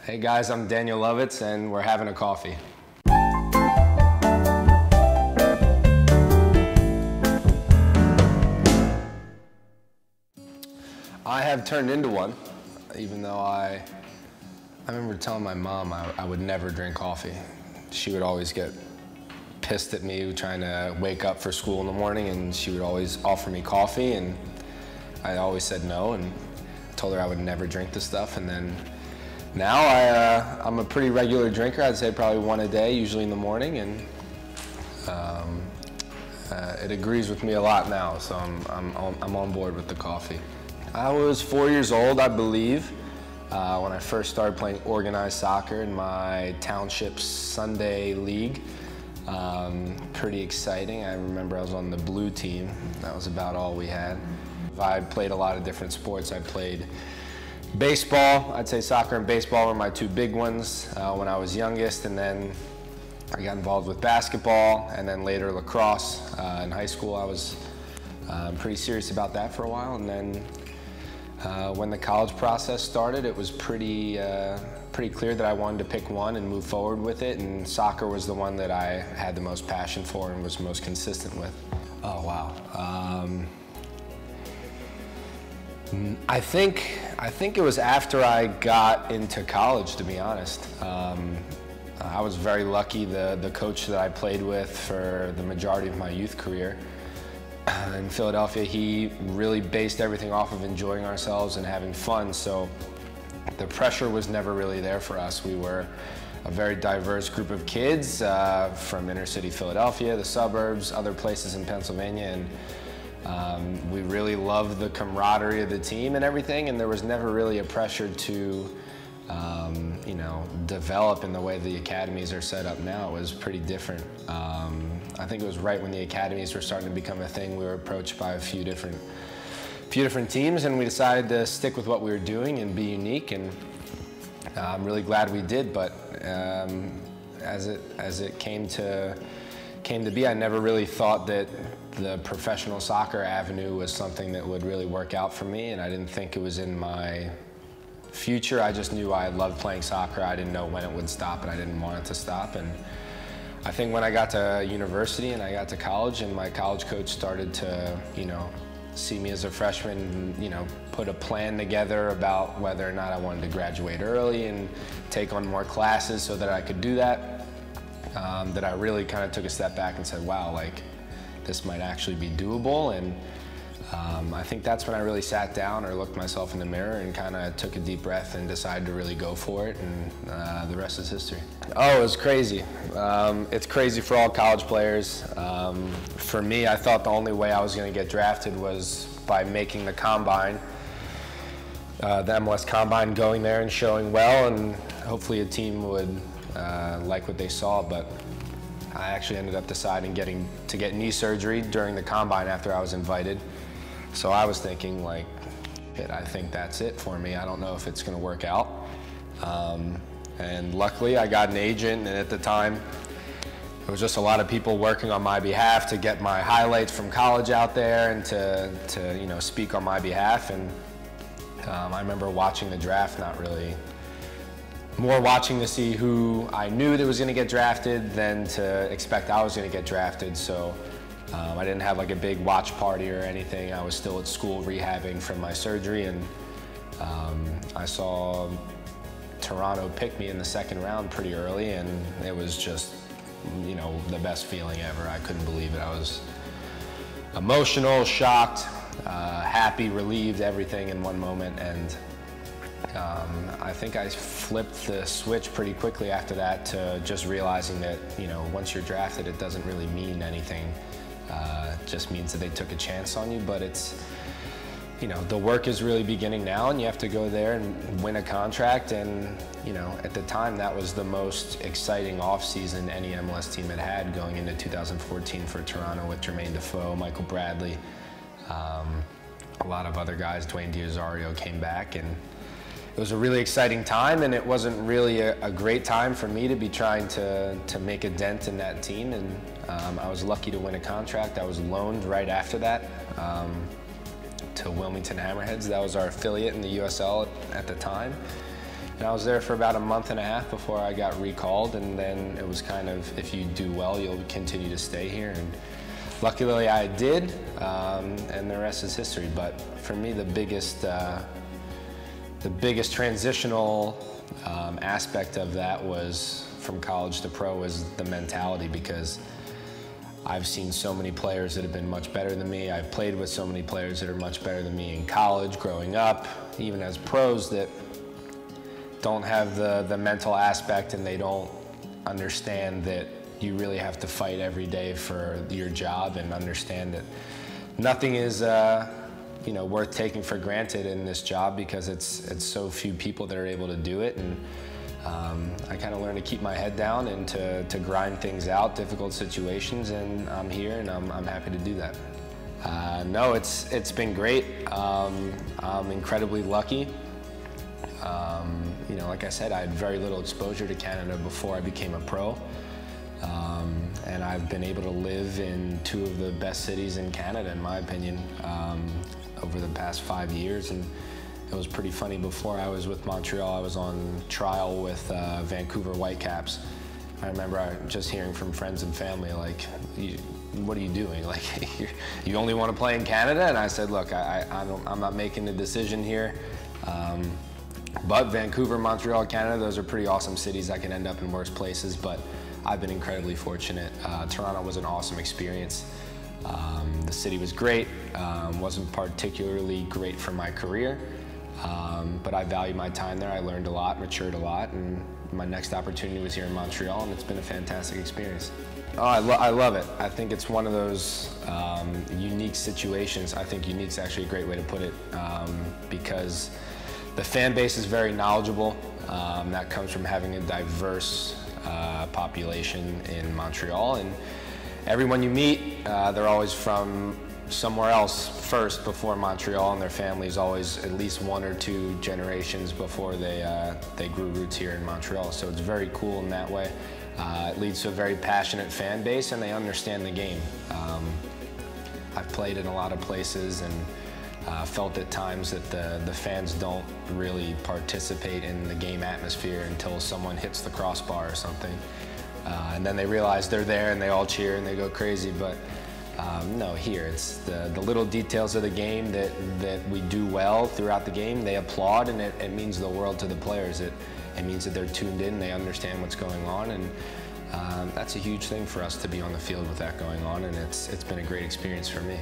Hey guys, I'm Daniel Lovitz and we're having a coffee. I have turned into one, even though I remember telling my mom I would never drink coffee. She would always get pissed at me trying to wake up for school in the morning, and she would always offer me coffee, and I always said no, and told her I would never drink the stuff. And then now I'm a pretty regular drinker. I'd say probably one a day, usually in the morning, and it agrees with me a lot now, so I'm on board with the coffee. I was 4 years old, I believe, when I first started playing organized soccer in my township Sunday league. Pretty exciting. I remember I was on the blue team. That was about all we had. I played a lot of different sports. I played baseball. I'd say soccer and baseball were my two big ones when I was youngest, and then I got involved with basketball, and then later lacrosse. In high school I was pretty serious about that for a while, and then when the college process started, it was pretty clear that I wanted to pick one and move forward with it, and soccer was the one that I had the most passion for and was most consistent with. Oh wow. I think it was after I got into college, to be honest. I was very lucky. The coach that I played with for the majority of my youth career in Philadelphia, he really based everything off of enjoying ourselves and having fun, so the pressure was never really there for us. We were a very diverse group of kids from inner city Philadelphia, the suburbs, other places in Pennsylvania, and we really loved the camaraderie of the team and everything, and there was never really a pressure to you know, develop in the way the academies are set up now. It was pretty different. I think it was right when the academies were starting to become a thing. We were approached by a few different teams, and we decided to stick with what we were doing and be unique, and I'm really glad we did. But as it came to be, I never really thought that the professional soccer avenue was something that would really work out for me, and I didn't think it was in my future. I just knew I loved playing soccer. I didn't know when it would stop, and I didn't want it to stop. And I think when I got to university and I got to college, and my college coach started to, you know, see me as a freshman and, you know, put a plan together about whether or not I wanted to graduate early and take on more classes so that I could do that, that I really kind of took a step back and said, wow, like, this might actually be doable. And I think that's when I really sat down or looked myself in the mirror and kind of took a deep breath and decided to really go for it, and the rest is history. Oh, it was crazy. It's crazy for all college players. For me, I thought the only way I was going to get drafted was by making the combine, the MLS combine, going there and showing well, and hopefully a team would like what they saw. But I actually ended up deciding to get knee surgery during the combine after I was invited. So I was thinking, like, shit, I think that's it for me. I don't know if it's going to work out. And luckily I got an agent, and at the time it was just a lot of people working on my behalf to get my highlights from college out there and to you know, speak on my behalf. And I remember watching the draft, more watching to see who I knew that was going to get drafted than to expect I was going to get drafted. So I didn't have like a big watch party or anything. I was still at school rehabbing from my surgery, and I saw Toronto pick me in the second round pretty early, and it was just, you know, the best feeling ever. I couldn't believe it. I was emotional, shocked, happy, relieved, everything in one moment. And I think I flipped the switch pretty quickly after that to just realizing that, you know, once you're drafted, it doesn't really mean anything. It just means that they took a chance on you. But it's, you know, the work is really beginning now, and you have to go there and win a contract. And, you know, at the time, that was the most exciting offseason any MLS team had had going into 2014 for Toronto, with Jermaine Defoe, Michael Bradley, a lot of other guys. Dwayne D'Ozario came back, and it was a really exciting time, and it wasn't really a great time for me to be trying to make a dent in that team. And I was lucky to win a contract. I was loaned right after that to Wilmington Hammerheads. That was our affiliate in the USL at the time. And I was there for about a month and a half before I got recalled, and then it was kind of, if you do well, you'll continue to stay here. And luckily I did, and the rest is history. But for me, the biggest transitional aspect of that was from college to pro was the mentality, because I've seen so many players that have been much better than me. I've played with so many players that are much better than me in college, growing up, even as pros, that don't have the mental aspect, and they don't understand that you really have to fight every day for your job, and understand that nothing is worth taking for granted in this job, because it's so few people that are able to do it. And I kind of learned to keep my head down and to grind things out, difficult situations, and I'm here and I'm happy to do that. No, it's been great. I'm incredibly lucky. Like I said, I had very little exposure to Canada before I became a pro. And I've been able to live in two of the best cities in Canada, in my opinion, over the past 5 years. And it was pretty funny, before I was with Montreal, I was on trial with Vancouver Whitecaps. I remember just hearing from friends and family, like, what are you doing? Like, you only want to play in Canada? And I said, look, I'm not making a decision here. But Vancouver, Montreal, Canada, those are pretty awesome cities. I can end up in worse places, but I've been incredibly fortunate. Toronto was an awesome experience. The city was great. Wasn't particularly great for my career, but I value my time there. I learned a lot, matured a lot, and my next opportunity was here in Montreal, and it's been a fantastic experience. Oh, I love it. I think it's one of those unique situations. I think unique's actually a great way to put it, because the fan base is very knowledgeable. That comes from having a diverse population in Montreal, and everyone you meet, they're always from somewhere else first before Montreal, and their family's always at least 1 or 2 generations before they grew roots here in Montreal. So it's very cool in that way. It leads to a very passionate fan base, and they understand the game. I've played in a lot of places and felt at times that the fans don't really participate in the game atmosphere until someone hits the crossbar or something. And then they realize they're there and they all cheer and they go crazy. But no, here it's the little details of the game that we do well throughout the game. They applaud, and it means the world to the players. It means that they're tuned in, they understand what's going on, and that's a huge thing for us to be on the field with that going on, and it's been a great experience for me.